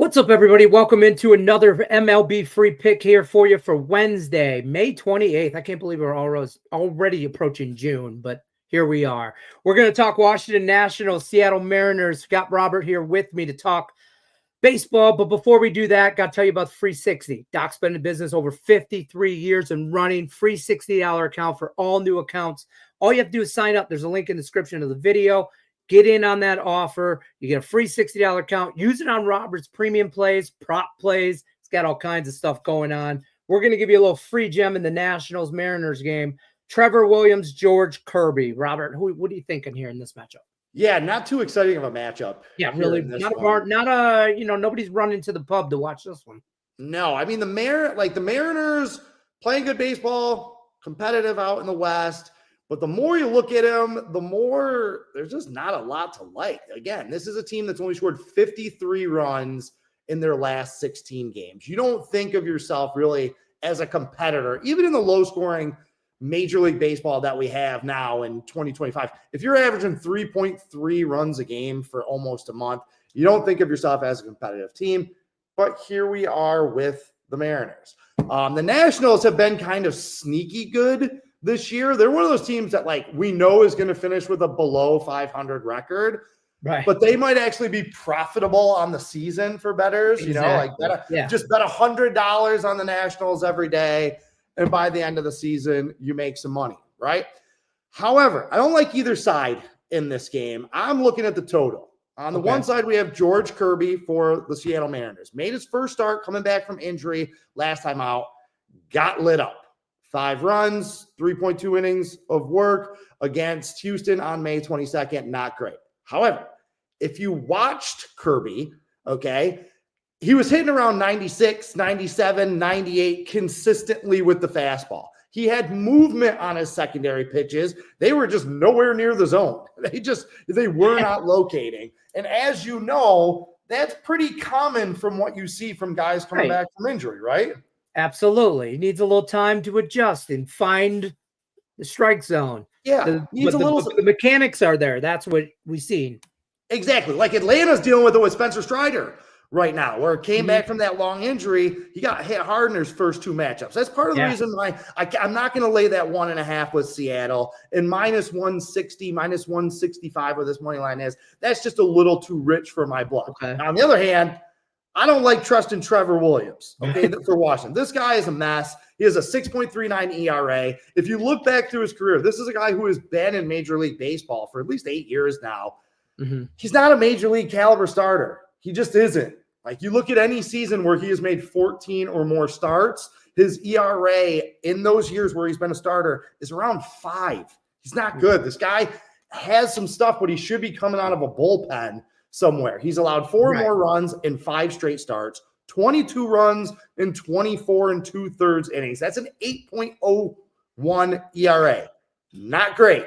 What's up, everybody? Welcome into another MLB free pick here for you for Wednesday, May 28th. I can't believe we're already approaching June, but here we are. We're going to talk Washington Nationals, Seattle Mariners. Got Robert here with me to talk baseball, but before we do that, got to tell you about the free 60. Doc's been in business over 53 years and running. Free $60 account for all new accounts. All you have to do is sign up. There's a link in the description of the video. Get in on that offer. You get a free $60 account. Use it on Robert's premium plays, prop plays. It's got all kinds of stuff going on. We're going to give you a little free gem in the Nationals Mariners game. Trevor Williams, George Kirby. Robert, what are you thinking here in this matchup? Yeah, not too exciting of a matchup. Yeah, really. Nobody's running to the pub to watch this one. No, I mean the Mariners playing good baseball, competitive out in the West. But the more you look at them, the more there's just not a lot to like. Again, this is a team that's only scored 53 runs in their last 16 games. You don't think of yourself really as a competitor, even in the low-scoring Major League Baseball that we have now in 2025. If you're averaging 3.3 runs a game for almost a month, you don't think of yourself as a competitive team. But here we are with the Mariners. The Nationals have been kind of sneaky good this year. They're one of those teams that we know is going to finish with a below 500 record, right? But they might actually be profitable on the season for bettors. Exactly. Just bet $100 on the Nationals every day, and by the end of the season, you make some money, right? However, I don't like either side in this game. I'm looking at the total. On the one side, we have George Kirby for the Seattle Mariners. Made his first start coming back from injury last time out. Got lit up. 5 runs, 3.2 innings of work against Houston on May 22nd. Not great. However, if you watched Kirby, he was hitting around 96, 97, 98 consistently with the fastball. He had movement on his secondary pitches. They were just nowhere near the zone. They were not locating. And as you know, that's pretty common from what you see from guys coming back from injury, right? Absolutely. He needs a little time to adjust and find the strike zone. Yeah. The mechanics are there. That's what we've seen. Exactly. Like Atlanta's dealing with it with Spencer Strider right now, where it came back from that long injury. He got hit hard in his first 2 matchups. That's part of the reason why I'm not going to lay that 1.5 with Seattle, and minus 160, minus 165 where this money line is. That's just a little too rich for my blood. Now, on the other hand, I don't like trusting Trevor Williams, for Washington. This guy is a mess. He has a 6.39 ERA. If you look back through his career, this is a guy who has been in Major League Baseball for at least 8 years now. He's not a Major League caliber starter. He just isn't. You look at any season where he has made 14 or more starts, his ERA in those years where he's been a starter is around 5. He's not good. This guy has some stuff, but he should be coming out of a bullpen somewhere. He's allowed 4 more runs in 5 straight starts, 22 runs in 24 2/3 innings. That's an 8.01 ERA. Not great.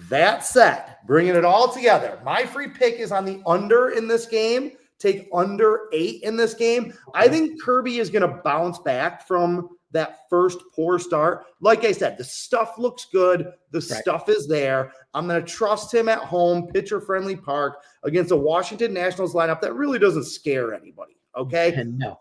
That said, bringing it all together, my free pick is on the under in this game. Take under 8 in this game. I think Kirby is going to bounce back from that first poor start. Like I said, the stuff looks good. The stuff is there. I'm going to trust him at home, pitcher-friendly park, against a Washington Nationals lineup that really doesn't scare anybody, No.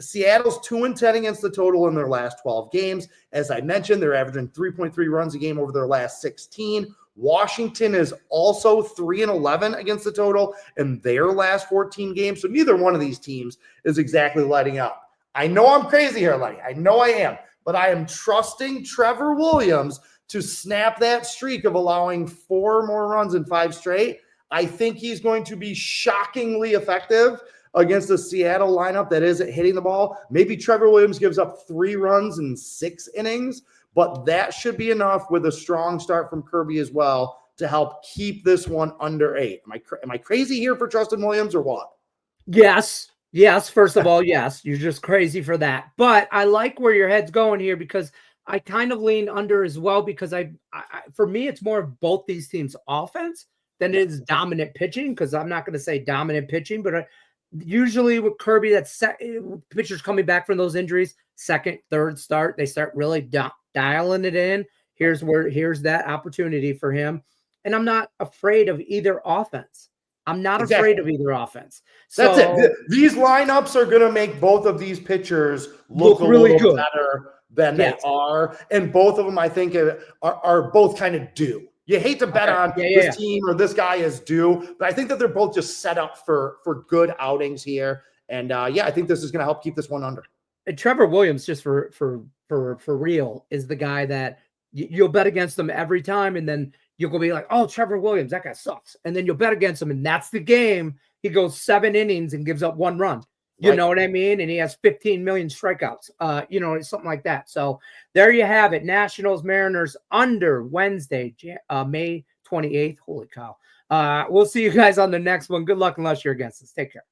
Seattle's 2-10 against the total in their last 12 games. As I mentioned, they're averaging 3.3 runs a game over their last 16. Washington is also 3-11 against the total in their last 14 games. So neither one of these teams is exactly lighting up. I know I'm crazy here, Lenny. I know I am. But I am trusting Trevor Williams to snap that streak of allowing 4 more runs in 5 straight. I think he's going to be shockingly effective against the Seattle lineup that isn't hitting the ball. Maybe Trevor Williams gives up 3 runs in 6 innings, but that should be enough with a strong start from Kirby as well to help keep this one under 8. Am I crazy here for Trustin Williams or what? Yes. First of all, yes, you're just crazy for that. But I like where your head's going here because I kind of lean under as well because for me, it's more of both these teams' offense than it is dominant pitching because I'm not going to say dominant pitching, but usually with Kirby, that's pitchers coming back from those injuries, second, third start, they start really dialing it in. Here's that opportunity for him. And I'm not afraid of either offense. I'm not Exactly. afraid of either offense. That's So it. These lineups are going to make both of these pitchers look a really little good. better than they are. And both of them, I think, are both kind of due. You hate to bet on this team or this guy is due, but I think that they're both just set up for good outings here. And I think this is going to help keep this one under. And Trevor Williams, just for real, is the guy that you'll bet against him every time, and then you'll go be like, "Oh, Trevor Williams, that guy sucks," and then you'll bet against him, and that's the game. He goes 7 innings and gives up 1 run. You know what I mean? And he has 15 million strikeouts. Something like that. So there you have it. Nationals, Mariners under Wednesday, May 28th. Holy cow. We'll see you guys on the next one. Good luck unless you're against us. Take care.